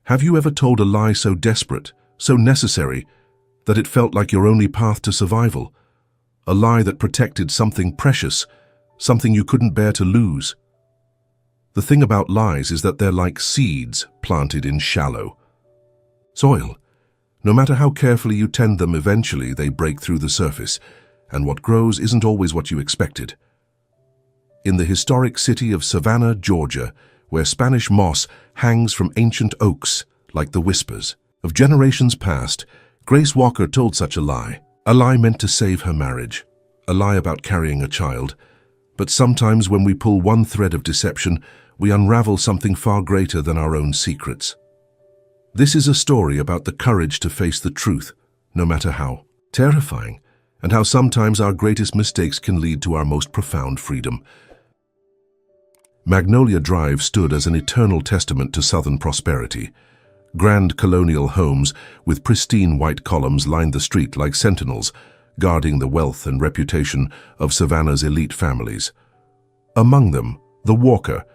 Have you ever told a lie so desperate, so necessary, that it felt like your only path to survival? A lie that protected something precious, something you couldn't bear to lose. The thing about lies is that they're like seeds planted in shallow soil. No matter how carefully you tend them, eventually they break through the surface, and what grows isn't always what you expected. In the historic city of Savannah, Georgia, where Spanish moss hangs from ancient oaks like the whispers of generations past, Grace Walker told such a lie meant to save her marriage, a lie about carrying a child. But sometimes when we pull one thread of deception, we unravel something far greater than our own secrets. This is a story about the courage to face the truth, no matter how terrifying, and how sometimes our greatest mistakes can lead to our most profound freedom. Magnolia Drive stood as an eternal testament to Southern prosperity. Grand colonial homes with pristine white columns lined the street like sentinels, guarding the wealth and reputation of Savannah's elite families. Among them, the Walker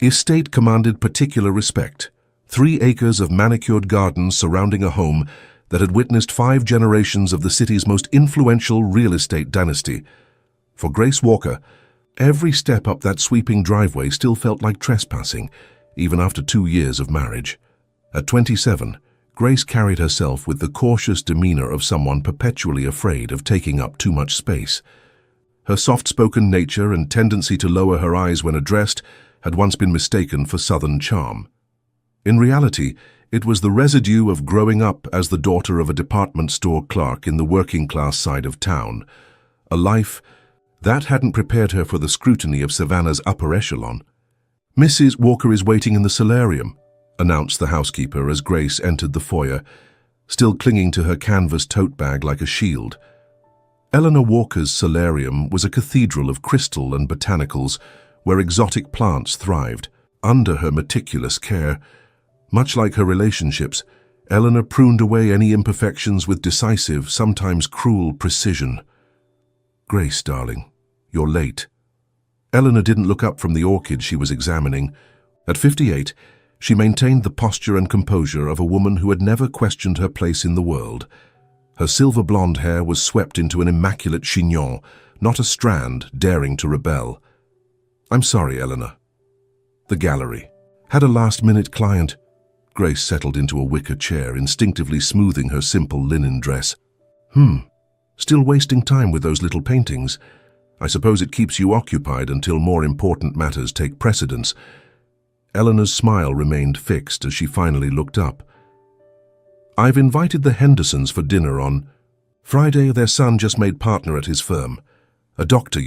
estate commanded particular respect. 3 acres of manicured gardens surrounding a home that had witnessed 5 generations of the city's most influential real estate dynasty. For Grace Walker, every step up that sweeping driveway still felt like trespassing, even after 2 years of marriage. At 27, Grace carried herself with the cautious demeanor of someone perpetually afraid of taking up too much space. Her soft-spoken nature and tendency to lower her eyes when addressed had once been mistaken for Southern charm. In reality, it was the residue of growing up as the daughter of a department store clerk in the working-class side of town, a life that hadn't prepared her for the scrutiny of Savannah's upper echelon. "Mrs. Walker is waiting in the solarium," announced the housekeeper as Grace entered the foyer, still clinging to her canvas tote bag like a shield. Eleanor Walker's solarium was a cathedral of crystal and botanicals where exotic plants thrived. Under her meticulous care, much like her relationships, Eleanor pruned away any imperfections with decisive, sometimes cruel precision. "Grace, darling, you're late." Eleanor didn't look up from the orchid she was examining. At 58, she maintained the posture and composure of a woman who had never questioned her place in the world. Her silver blonde hair was swept into an immaculate chignon, not a strand daring to rebel. "I'm sorry, Eleanor." The gallery had a last-minute client. Grace settled into a wicker chair, instinctively smoothing her simple linen dress. Still wasting time with those little paintings? I suppose it keeps you occupied until more important matters take precedence." Eleanor's smile remained fixed as she finally looked up. "I've invited the Hendersons for dinner on Friday. Their son just made partner at his firm. A doctor,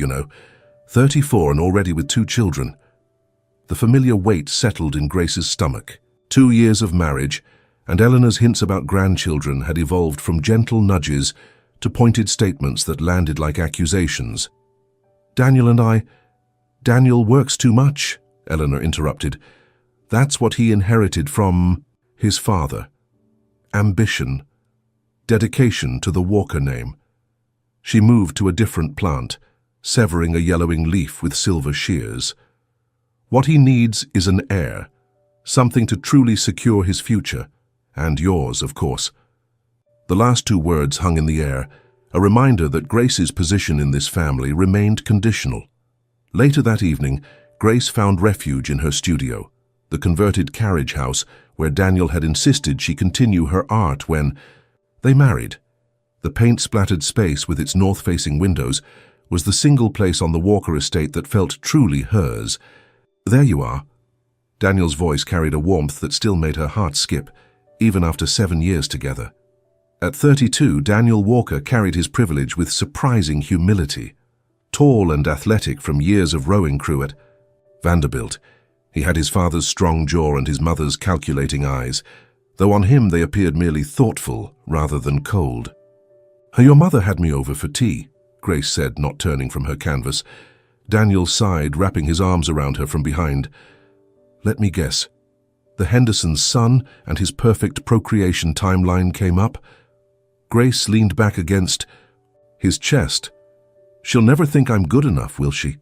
34 and already with 2 children. The familiar weight settled in Grace's stomach. 2 years of marriage, and Eleanor's hints about grandchildren had evolved from gentle nudges to pointed statements that landed like accusations. Daniel works too much," Eleanor interrupted. "That's what he inherited from his father. Ambition, dedication to the Walker name." She moved to a different plant, severing a yellowing leaf with silver shears. "What he needs is an heir, something to truly secure his future, and yours, of course." The last 2 words hung in the air, a reminder that Grace's position in this family remained conditional. Later that evening, Grace found refuge in her studio, the converted carriage house where Daniel had insisted she continue her art when they married. The paint-splattered space with its north-facing windows was the single place on the Walker estate that felt truly hers. "There you are." Daniel's voice carried a warmth that still made her heart skip, even after 7 years together. At 32, Daniel Walker carried his privilege with surprising humility. Tall and athletic from years of rowing crew at Vanderbilt, he had his father's strong jaw and his mother's calculating eyes, though on him they appeared merely thoughtful rather than cold. "Your mother had me over for tea," Grace said, not turning from her canvas. Daniel sighed, wrapping his arms around her from behind. "Let me guess. The Henderson's son and his perfect procreation timeline came up?" Grace leaned back against his chest. "She'll never think I'm good enough, will she?"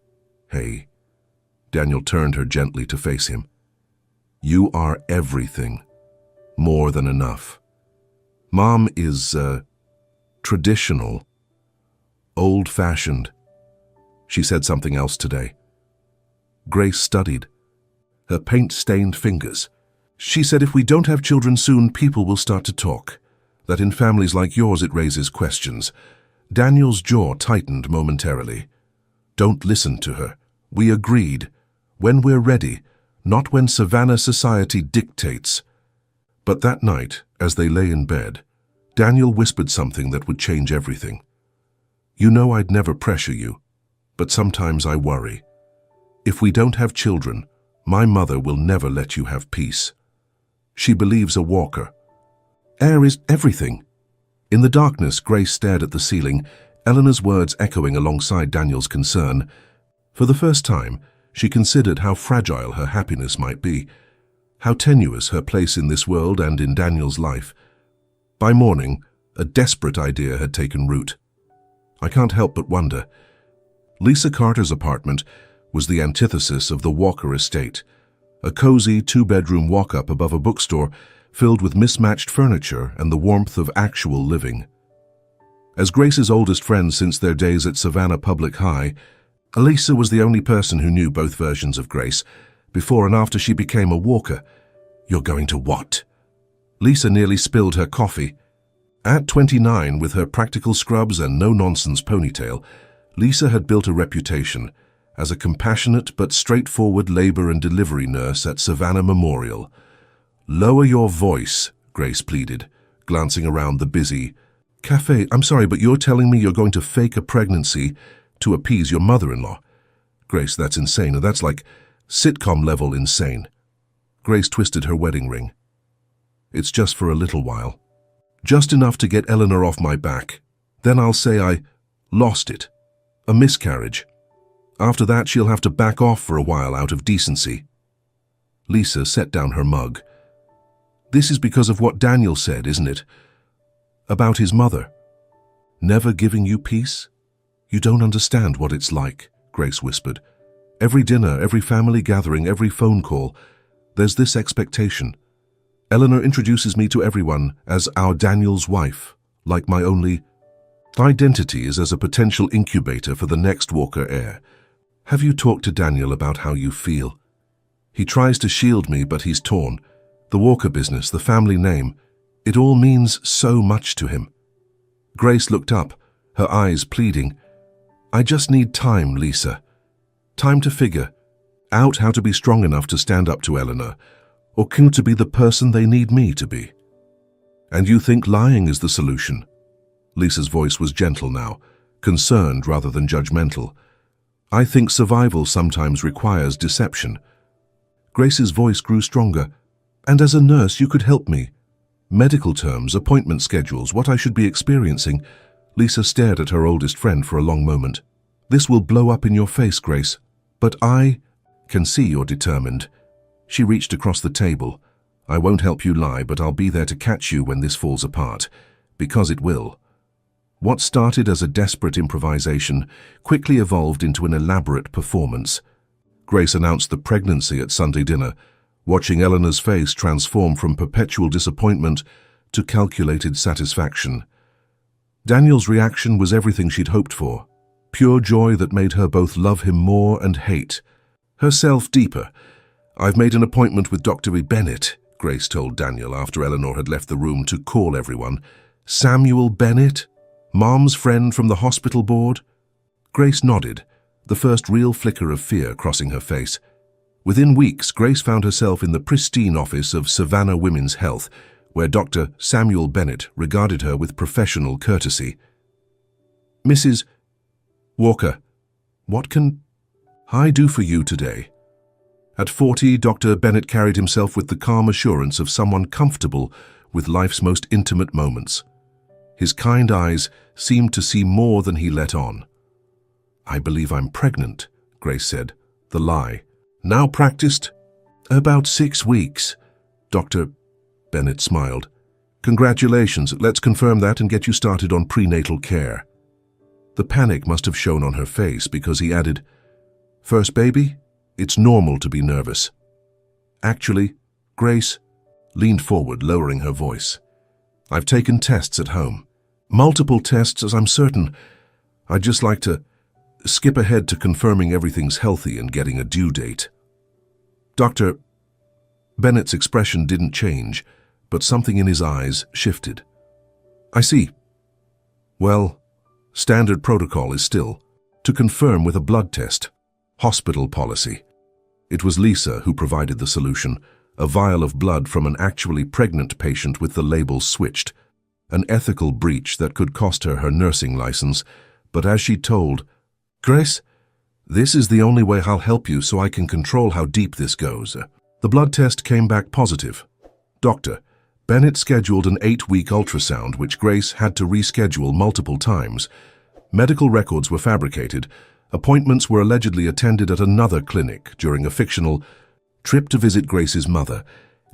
"Hey." Daniel turned her gently to face him. "You are everything. more than enough. Mom is, traditional, old-fashioned. She said something else today. Grace studied, her paint-stained fingers. She said if we don't have children soon, people will start to talk. That in families like yours it raises questions. Daniel's jaw tightened momentarily. Don't listen to her. We agreed. When we're ready, not when Savannah society dictates. But that night, as they lay in bed, Daniel whispered something that would change everything. You know I'd never pressure you, but sometimes I worry. If we don't have children, my mother will never let you have peace. She believes a walker. Air is everything. In the darkness, Grace stared at the ceiling, Eleanor's words echoing alongside Daniel's concern. For the first time, she considered how fragile her happiness might be, how tenuous her place in this world and in Daniel's life. By morning, a desperate idea had taken root. I can't help but wonder. Lisa Carter's apartment was the antithesis of the Walker estate, a cozy two-bedroom walk-up above a bookstore filled with mismatched furniture and the warmth of actual living. As Grace's oldest friend since their days at Savannah Public High, Lisa was the only person who knew both versions of Grace, before and after she became a Walker. You're going to what? Lisa nearly spilled her coffee. At 29, with her practical scrubs and no-nonsense ponytail, Lisa had built a reputation as a compassionate but straightforward labor and delivery nurse at Savannah Memorial. Lower your voice, Grace pleaded, glancing around the busy cafe. I'm sorry, but you're telling me you're going to fake a pregnancy to appease your mother-in-law? Grace, that's insane, and that's like sitcom-level insane. Grace twisted her wedding ring. It's just for a little while. Just enough to get Eleanor off my back. Then I'll say I lost it. A miscarriage. After that, she'll have to back off for a while out of decency. Lisa set down her mug. This is because of what Daniel said, isn't it? About his mother. Never giving you peace? You don't understand what it's like, Grace whispered. Every dinner, every family gathering, every phone call, there's this expectation. Eleanor introduces me to everyone as our Daniel's wife, like my only identity is as a potential incubator for the next Walker heir. Have you talked to Daniel about how you feel? He tries to shield me, but he's torn. The Walker business, the family name, it all means so much to him. Grace looked up, her eyes pleading. I just need time, Lisa. Time to figure out how to be strong enough to stand up to Eleanor, or to be the person they need me to be. And you think lying is the solution? Lisa's voice was gentle now, concerned rather than judgmental. I think survival sometimes requires deception. Grace's voice grew stronger. And as a nurse, you could help me. Medical terms, appointment schedules, what I should be experiencing. Lisa stared at her oldest friend for a long moment. This will blow up in your face, Grace. But I can see you're determined. She reached across the table. I won't help you lie, but I'll be there to catch you when this falls apart. Because it will. What started as a desperate improvisation quickly evolved into an elaborate performance. Grace announced the pregnancy at Sunday dinner, watching Eleanor's face transform from perpetual disappointment to calculated satisfaction. Daniel's reaction was everything she'd hoped for, pure joy that made her both love him more and hate herself deeper. I've made an appointment with Dr. Bennett, Grace told Daniel after Eleanor had left the room to call everyone. Samuel Bennett? Mom's friend from the hospital board? Grace nodded, the first real flicker of fear crossing her face. Within weeks, Grace found herself in the pristine office of Savannah Women's Health, where Dr. Samuel Bennett regarded her with professional courtesy. Mrs. Walker, what can I do for you today? At 40, Dr. Bennett carried himself with the calm assurance of someone comfortable with life's most intimate moments. His kind eyes seemed to see more than he let on. I believe I'm pregnant, Grace said, the lie. Now practiced? About 6 weeks. Dr. Bennett smiled. Congratulations, let's confirm that and get you started on prenatal care. The panic must have shown on her face because he added, First baby? It's normal to be nervous. Actually, Grace, leaned forward, lowering her voice. "I've taken tests at home. Multiple tests, as I'm certain. I'd just like to skip ahead to confirming everything's healthy and getting a due date." Dr. Bennett's expression didn't change, but something in his eyes shifted. "I see. Well, standard protocol is still to confirm with a blood test. Hospital policy." It was Lisa who provided the solution, a vial of blood from an actually pregnant patient with the label switched, an ethical breach that could cost her nursing license. But as she told, "Grace, this is the only way I'll help you so I can control how deep this goes." The blood test came back positive. Dr. Bennett scheduled an 8-week ultrasound, which Grace had to reschedule multiple times. Medical records were fabricated. Appointments were allegedly attended at another clinic during a fictional trip to visit Grace's mother.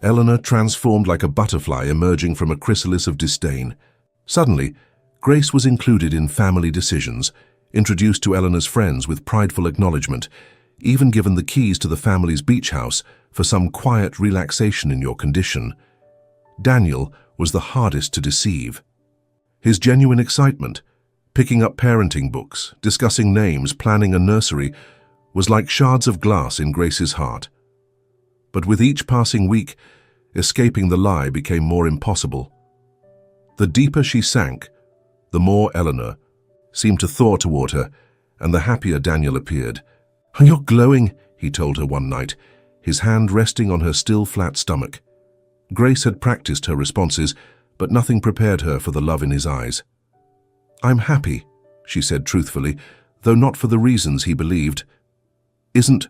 Eleanor transformed like a butterfly emerging from a chrysalis of disdain. Suddenly, Grace was included in family decisions, introduced to Eleanor's friends with prideful acknowledgement, even given the keys to the family's beach house for some quiet relaxation in your condition. Daniel was the hardest to deceive. His genuine excitement, picking up parenting books, discussing names, planning a nursery, was like shards of glass in Grace's heart. But with each passing week, escaping the lie became more impossible. The deeper she sank, the more Eleanor seemed to thaw toward her, and the happier Daniel appeared. "You're glowing," he told her one night, his hand resting on her still flat stomach. Grace had practiced her responses, but nothing prepared her for the love in his eyes. "I'm happy," she said truthfully, though not for the reasons he believed. Isn't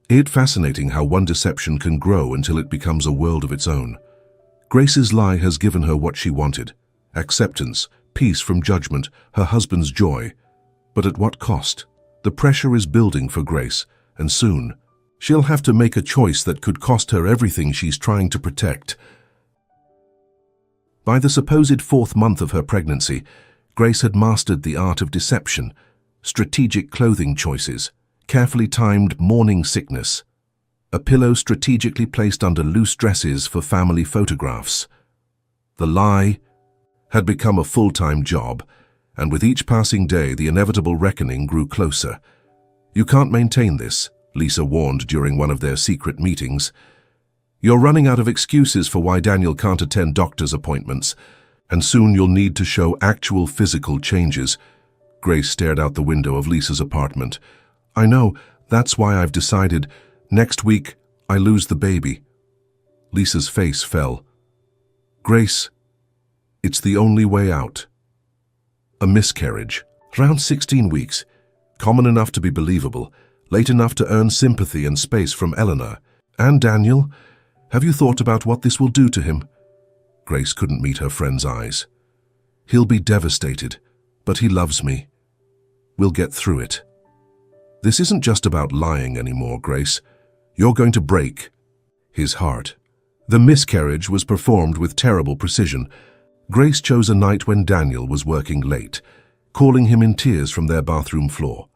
it fascinating how one deception can grow until it becomes a world of its own? Grace's lie has given her what she wanted: acceptance, peace from judgment, her husband's joy. But at what cost? The pressure is building for Grace, and soon she'll have to make a choice that could cost her everything she's trying to protect. By the supposed 4th month of her pregnancy, Grace had mastered the art of deception, strategic clothing choices, carefully timed morning sickness, a pillow strategically placed under loose dresses for family photographs. The lie had become a full-time job, and with each passing day the inevitable reckoning grew closer. "You can't maintain this," Lisa warned during one of their secret meetings. "You're running out of excuses for why Daniel can't attend doctor's appointments, and soon you'll need to show actual physical changes." Grace stared out the window of Lisa's apartment. "I know, that's why I've decided. Next week, I lose the baby." Lisa's face fell. "Grace, it's the only way out." A miscarriage. Around 16 weeks. Common enough to be believable, late enough to earn sympathy and space from Eleanor. "And Daniel, have you thought about what this will do to him?" Grace couldn't meet her friend's eyes. "He'll be devastated, but he loves me. We'll get through it." "This isn't just about lying anymore, Grace. You're going to break his heart." The miscarriage was performed with terrible precision. Grace chose a night when Daniel was working late, calling him in tears from their bathroom floor.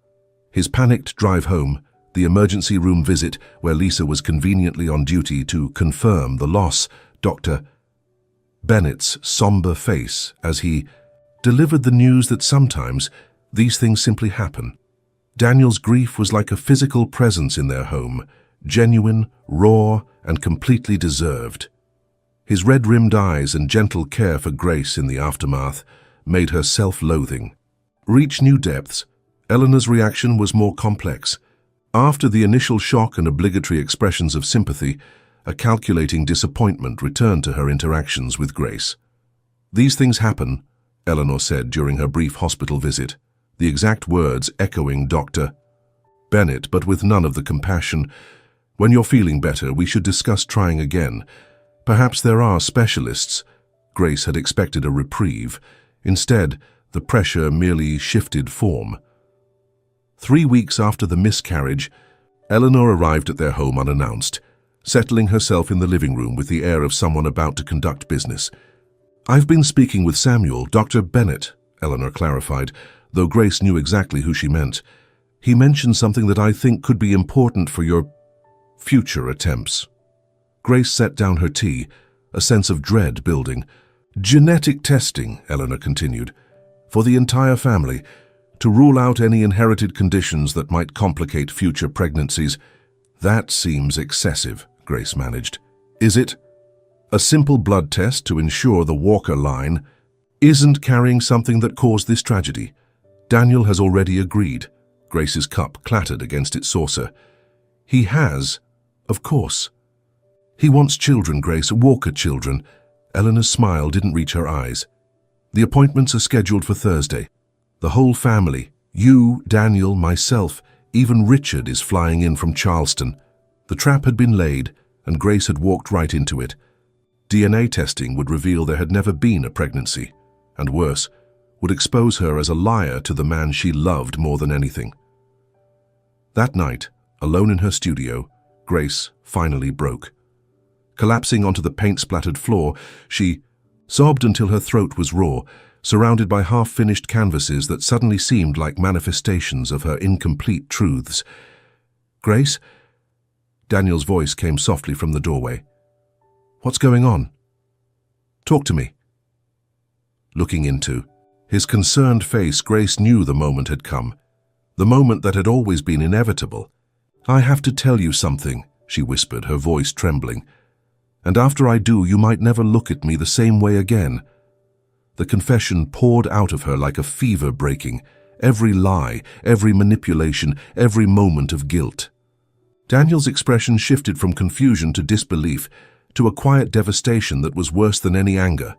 His panicked drive home, the emergency room visit where Lisa was conveniently on duty to confirm the loss, Dr. Bennett's somber face as he delivered the news that sometimes these things simply happen. Daniel's grief was like a physical presence in their home, genuine, raw, and completely deserved. His red-rimmed eyes and gentle care for Grace in the aftermath made her self-loathing. Reach new depths, Eleanor's reaction was more complex. After the initial shock and obligatory expressions of sympathy, a calculating disappointment returned to her interactions with Grace. "These things happen," Eleanor said during her brief hospital visit, the exact words echoing Dr. Bennett, but with none of the compassion. "When you're feeling better, we should discuss trying again. Perhaps there are specialists." Grace had expected a reprieve. Instead, the pressure merely shifted form. 3 weeks after the miscarriage, Eleanor arrived at their home unannounced, settling herself in the living room with the air of someone about to conduct business. "I've been speaking with Samuel, Dr. Bennett," Eleanor clarified, though Grace knew exactly who she meant. "He mentioned something that I think could be important for your future attempts." Grace set down her tea, a sense of dread building. "Genetic testing," Eleanor continued, "for the entire family, to rule out any inherited conditions that might complicate future pregnancies. That seems excessive," Grace managed. "Is it? A simple blood test to ensure the Walker line isn't carrying something that caused this tragedy. Daniel has already agreed." Grace's cup clattered against its saucer. "He has, of course. He wants children, Grace, Walker children." Eleanor's smile didn't reach her eyes. "The appointments are scheduled for Thursday. The whole family, you, Daniel, myself, even Richard is flying in from Charleston." The trap had been laid, and Grace had walked right into it. DNA testing would reveal there had never been a pregnancy, and worse, would expose her as a liar to the man she loved more than anything. That night, alone in her studio, Grace finally broke. Collapsing onto the paint-splattered floor, she sobbed until her throat was raw, surrounded by half-finished canvases that suddenly seemed like manifestations of her incomplete truths. "Grace?" Daniel's voice came softly from the doorway. "What's going on? Talk to me." Looking into his concerned face, Grace knew the moment had come, the moment that had always been inevitable. "I have to tell you something," she whispered, her voice trembling. "And after I do, you might never look at me the same way again." The confession poured out of her like a fever breaking, every lie, every manipulation, every moment of guilt. Daniel's expression shifted from confusion to disbelief, to a quiet devastation that was worse than any anger.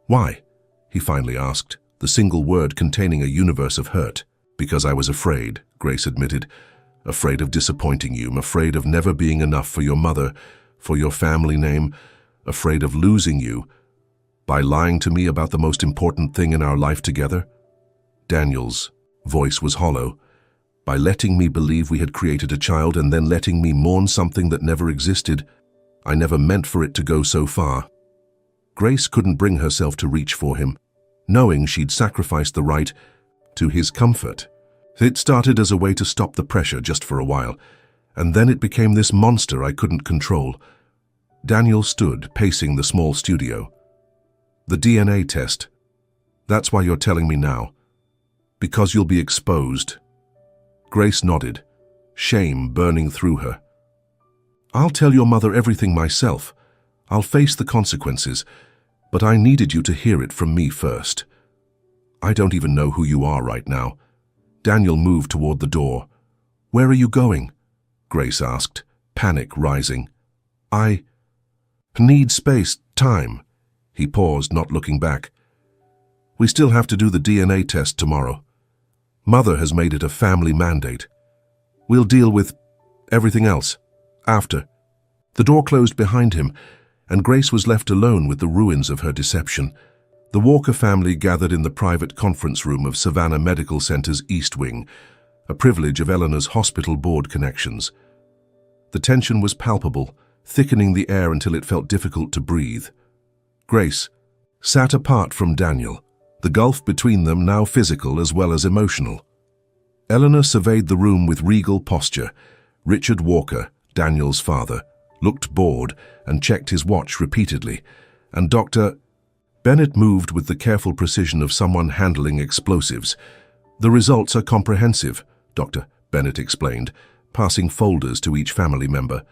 "Why?" he finally asked, the single word containing a universe of hurt. "Because I was afraid," Grace admitted. "Afraid of disappointing you, afraid of never being enough for your mother, for your family name, afraid of losing you, by lying to me about the most important thing in our life together." Daniel's voice was hollow. "By letting me believe we had created a child and then letting me mourn something that never existed. I never meant for it to go so far." Grace couldn't bring herself to reach for him, knowing she'd sacrificed the right to his comfort. It started as a way to stop the pressure just for a while, and then it became this monster I couldn't control. Daniel stood, pacing the small studio. "The DNA test. That's why you're telling me now. Because you'll be exposed." Grace nodded, shame burning through her. "I'll tell your mother everything myself. I'll face the consequences, but I needed you to hear it from me first. I don't even know who you are right now." Daniel moved toward the door. "Where are you going?" Grace asked, panic rising. "I need space, time." He paused, not looking back. "We still have to do the DNA test tomorrow. Mother has made it a family mandate. We'll deal with everything else after." The door closed behind him, and Grace was left alone with the ruins of her deception. The Walker family gathered in the private conference room of Savannah Medical Center's East Wing, a privilege of Eleanor's hospital board connections. The tension was palpable, thickening the air until it felt difficult to breathe. Grace sat apart from Daniel, the gulf between them now physical as well as emotional. Eleanor surveyed the room with regal posture. Richard Walker, Daniel's father, looked bored and checked his watch repeatedly, and Dr. Bennett moved with the careful precision of someone handling explosives. "The results are comprehensive," Dr. Bennett explained, passing folders to each family member.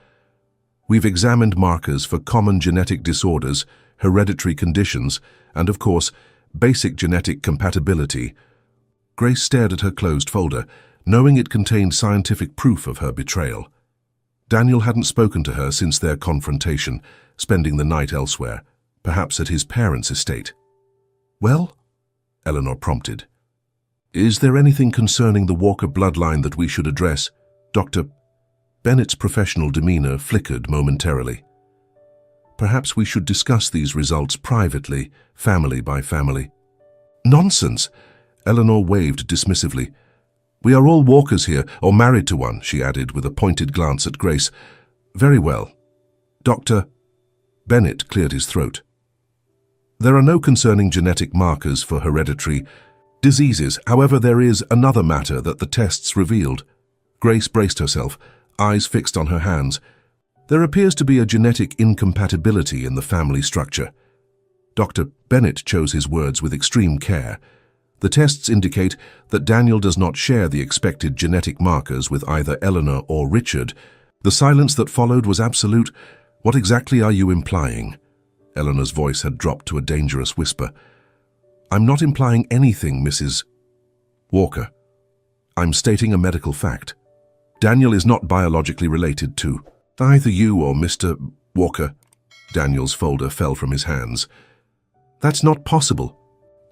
"We've examined markers for common genetic disorders, hereditary conditions, and, of course, basic genetic compatibility." Grace stared at her closed folder, knowing it contained scientific proof of her betrayal. Daniel hadn't spoken to her since their confrontation, spending the night elsewhere, perhaps at his parents' estate. "Well?" Eleanor prompted. "Is there anything concerning the Walker bloodline that we should address?" Dr. Bennett's professional demeanor flickered momentarily. "Perhaps we should discuss these results privately, family by family." "Nonsense!" Eleanor waved dismissively. "We are all Walkers here, or married to one," she added with a pointed glance at Grace. "Very well." Dr. Bennett cleared his throat. "There are no concerning genetic markers for hereditary diseases. However, there is another matter that the tests revealed." Grace braced herself, eyes fixed on her hands. There appears to be a genetic incompatibility in the family structure. Dr. Bennett chose his words with extreme care. The tests indicate that Daniel does not share the expected genetic markers with either Eleanor or Richard. The silence that followed was absolute. What exactly are you implying? Eleanor's voice had dropped to a dangerous whisper. I'm not implying anything, Mrs. Walker. I'm stating a medical fact. Daniel is not biologically related to either you or Mr. Walker. Daniel's folder fell from his hands. That's not possible.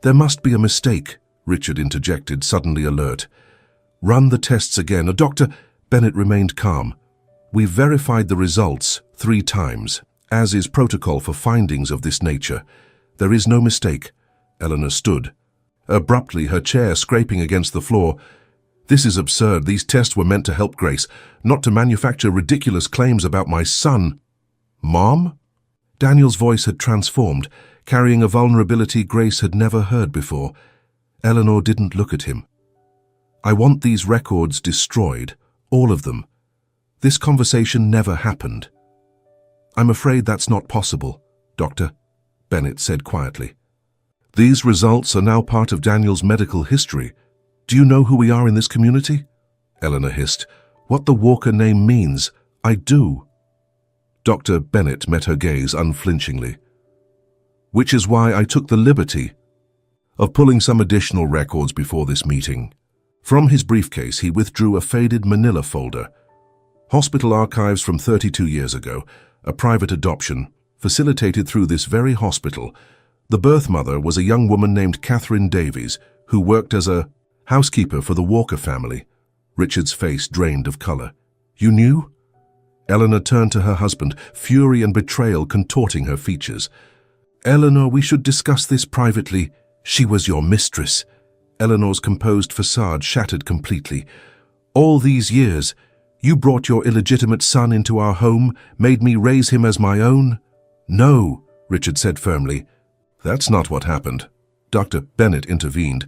There must be a mistake, Richard interjected, suddenly alert. Run the tests again. Dr. Bennett remained calm. We've verified the results 3 times, as is protocol for findings of this nature. There is no mistake. Eleanor stood. Abruptly, her chair scraping against the floor. This is absurd. These tests were meant to help Grace, not to manufacture ridiculous claims about my son. Mom? Daniel's voice had transformed, carrying a vulnerability Grace had never heard before. Eleanor didn't look at him. I want these records destroyed, all of them. This conversation never happened. I'm afraid that's not possible, Doctor, Bennett said quietly. These results are now part of Daniel's medical history. Do you know who we are in this community? Eleanor hissed. What the Walker name means, I do. Dr. Bennett met her gaze unflinchingly. Which is why I took the liberty of pulling some additional records before this meeting. From his briefcase, he withdrew a faded manila folder. Hospital archives from 32 years ago, a private adoption, facilitated through this very hospital. The birth mother was a young woman named Catherine Davies, who worked as a housekeeper for the Walker family. Richard's face drained of color. You knew? Eleanor turned to her husband, fury and betrayal contorting her features. Eleanor, we should discuss this privately. She was your mistress. Eleanor's composed facade shattered completely. All these years, you brought your illegitimate son into our home, made me raise him as my own? No, Richard said firmly. That's not what happened. Dr. Bennett intervened.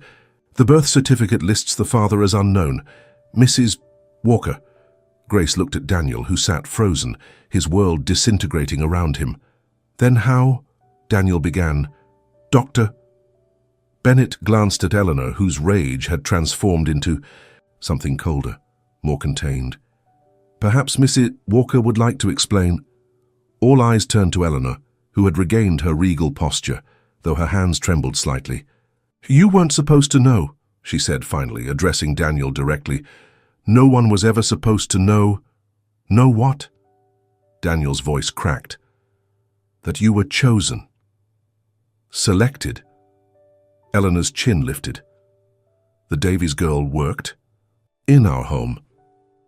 The birth certificate lists the father as unknown. Mrs. Walker. Grace looked at Daniel, who sat frozen, his world disintegrating around him. Then how? Daniel began. Doctor. Bennett glanced at Eleanor, whose rage had transformed into something colder, more contained. Perhaps Mrs. Walker would like to explain. All eyes turned to Eleanor, who had regained her regal posture, though her hands trembled slightly. You weren't supposed to know, she said finally, addressing Daniel directly. No one was ever supposed to know. Know what? Daniel's voice cracked. That you were chosen. Selected. Eleanor's chin lifted. The Davies girl worked in our home.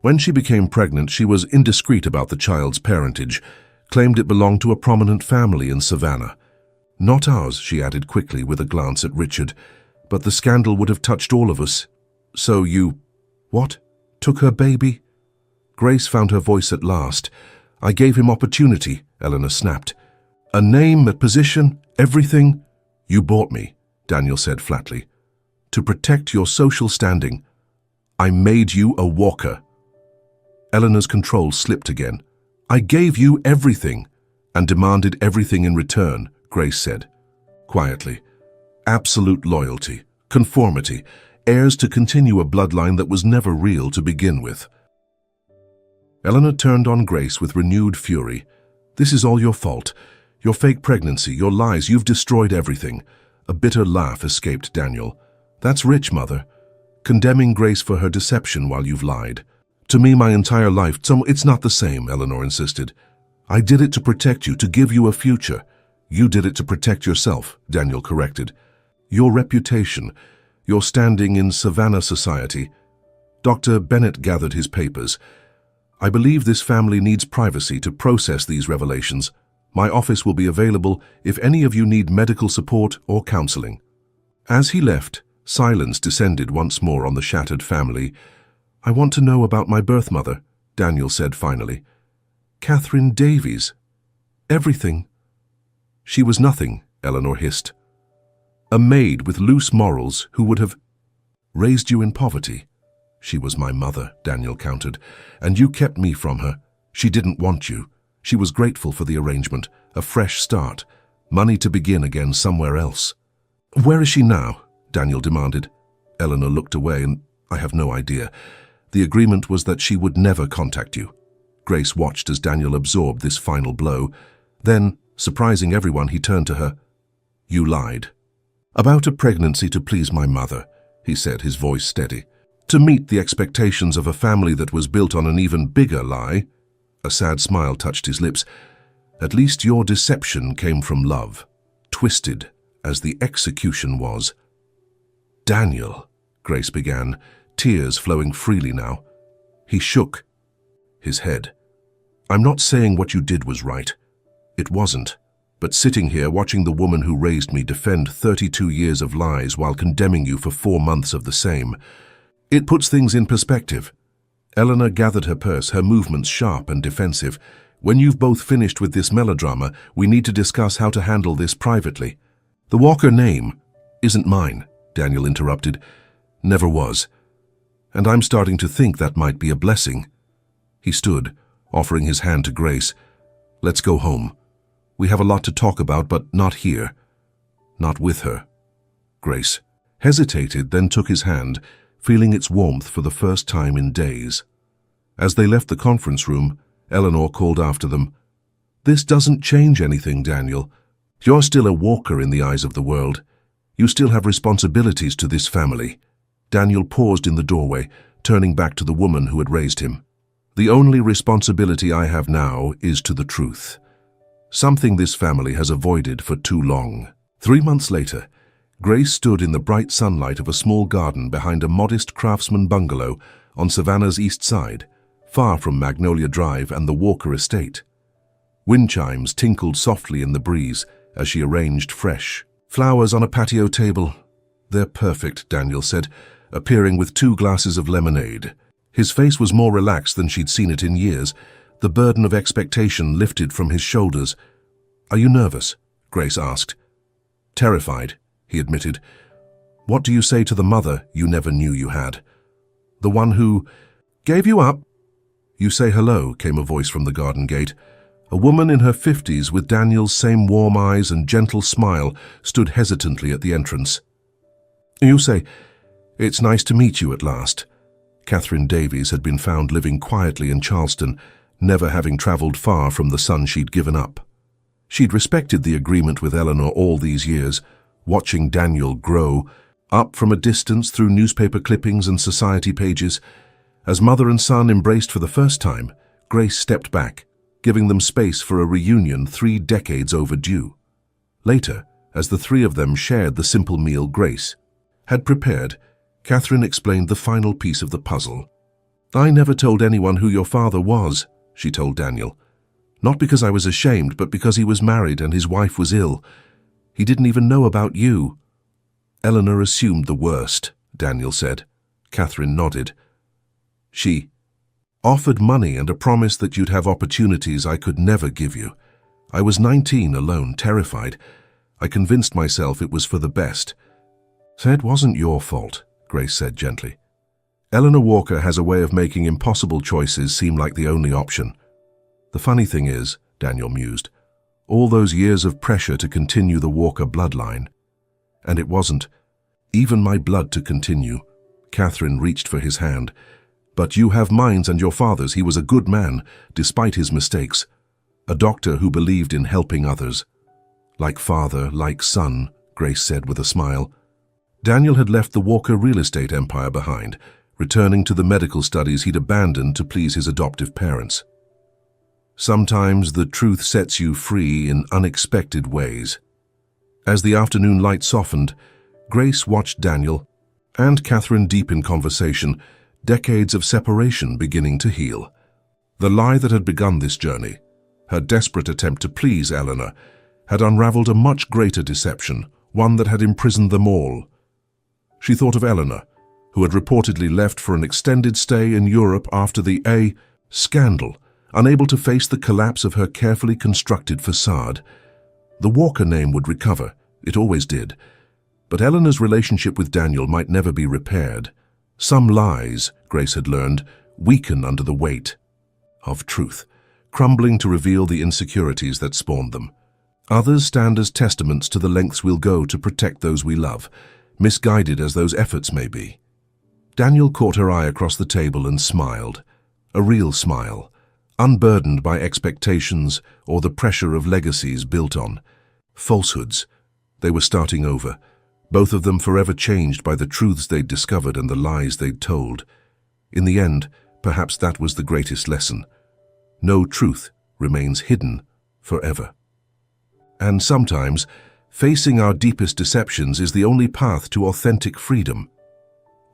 When she became pregnant, she was indiscreet about the child's parentage, claimed it belonged to a prominent family in Savannah. Not ours, she added quickly with a glance at Richard, but the scandal would have touched all of us. So you, what? Took her baby? Grace found her voice at last. I gave him opportunity, Eleanor snapped. A name, a position, everything. You bought me, Daniel said flatly. To protect your social standing. I made you a Walker. Eleanor's control slipped again. I gave you everything and demanded everything in return, Grace said, quietly. Absolute loyalty, conformity, heirs to continue a bloodline that was never real to begin with. Eleanor turned on Grace with renewed fury. This is all your fault. Your fake pregnancy, your lies, you've destroyed everything. A bitter laugh escaped Daniel. That's rich, Mother. Condemning Grace for her deception while you've lied. To me, my entire life, it's not the same, Eleanor insisted. I did it to protect you, to give you a future. You did it to protect yourself, Daniel corrected. Your reputation, your standing in Savannah society. Dr. Bennett gathered his papers. I believe this family needs privacy to process these revelations. My office will be available if any of you need medical support or counseling. As he left, silence descended once more on the shattered family. I want to know about my birth mother, Daniel said finally. Catherine Davies. Everything. She was nothing, Eleanor hissed. A maid with loose morals who would have raised you in poverty. She was my mother, Daniel countered, and you kept me from her. She didn't want you. She was grateful for the arrangement, a fresh start, money to begin again somewhere else. "Where is she now?" Daniel demanded. Eleanor looked away, and "I have no idea. The agreement was that she would never contact you." Grace watched as Daniel absorbed this final blow. Then, surprising everyone, he turned to her. "You lied." "About a pregnancy to please my mother," he said, his voice steady. "To meet the expectations of a family that was built on an even bigger lie." A sad smile touched his lips. "At least your deception came from love, twisted as the execution was." "Daniel," Grace began, tears flowing freely now. He shook his head. "I'm not saying what you did was right. It wasn't. But sitting here watching the woman who raised me defend 32 years of lies while condemning you for 4 months of the same, it puts things in perspective." Eleanor gathered her purse, her movements sharp and defensive. "When you've both finished with this melodrama, we need to discuss how to handle this privately." "The Walker name isn't mine," Daniel interrupted. "Never was. And I'm starting to think that might be a blessing." He stood, offering his hand to Grace. "Let's go home. We have a lot to talk about, but not here. Not with her." Grace hesitated, then took his hand, feeling its warmth for the first time in days. As they left the conference room, Eleanor called after them. "This doesn't change anything, Daniel. You're still a Walker in the eyes of the world. You still have responsibilities to this family." Daniel paused in the doorway, turning back to the woman who had raised him. "The only responsibility I have now is to the truth. Something this family has avoided for too long." 3 months later, Grace stood in the bright sunlight of a small garden behind a modest craftsman bungalow on Savannah's east side, far from Magnolia Drive and the Walker estate. Wind chimes tinkled softly in the breeze as she arranged fresh flowers on a patio table. "They're perfect," Daniel said, appearing with 2 glasses of lemonade. His face was more relaxed than she'd seen it in years. The burden of expectation lifted from his shoulders. "Are you nervous?" Grace asked. "Terrified," he admitted. "What do you say to the mother you never knew you had? The one who gave you up?" "You say hello," came a voice from the garden gate. A woman in her 50s with Daniel's same warm eyes and gentle smile stood hesitantly at the entrance. "You say, 'It's nice to meet you at last.'" Catherine Davies had been found living quietly in Charleston, never having traveled far from the son she'd given up. She'd respected the agreement with Eleanor all these years, watching Daniel grow, up from a distance through newspaper clippings and society pages. As mother and son embraced for the first time, Grace stepped back, giving them space for a reunion 3 decades overdue. Later, as the 3 of them shared the simple meal Grace had prepared, Catherine explained the final piece of the puzzle. "I never told anyone who your father was," she told Daniel. "Not because I was ashamed, but because he was married and his wife was ill. He didn't even know about you." "Eleanor assumed the worst," Daniel said. Catherine nodded. "She offered money and a promise that you'd have opportunities I could never give you. I was 19, alone, terrified. I convinced myself it was for the best." "So it wasn't your fault," Grace said gently. "Eleanor Walker has a way of making impossible choices seem like the only option. The funny thing is," Daniel mused, "all those years of pressure to continue the Walker bloodline. And it wasn't even my blood to continue." Catherine reached for his hand. "But you have mine's and your father's. He was a good man, despite his mistakes. A doctor who believed in helping others." "Like father, like son," Grace said with a smile. Daniel had left the Walker real estate empire behind, returning to the medical studies he'd abandoned to please his adoptive parents. Sometimes the truth sets you free in unexpected ways. As the afternoon light softened, Grace watched Daniel and Catherine deep in conversation, decades of separation beginning to heal. The lie that had begun this journey, her desperate attempt to please Eleanor, had unraveled a much greater deception, one that had imprisoned them all. She thought of Eleanor, who had reportedly left for an extended stay in Europe after the scandal, unable to face the collapse of her carefully constructed facade. The Walker name would recover, it always did. But Eleanor's relationship with Daniel might never be repaired. Some lies, Grace had learned, weaken under the weight of truth. crumbling to reveal the insecurities that spawned them. Others stand as testaments to the lengths we'll go to protect those we love, misguided as those efforts may be. Daniel caught her eye across the table and smiled. A real smile, unburdened by expectations or the pressure of legacies built on falsehoods. They were starting over, both of them forever changed by the truths they'd discovered and the lies they'd told. In the end, perhaps that was the greatest lesson. No truth remains hidden forever. And sometimes, facing our deepest deceptions is the only path to authentic freedom.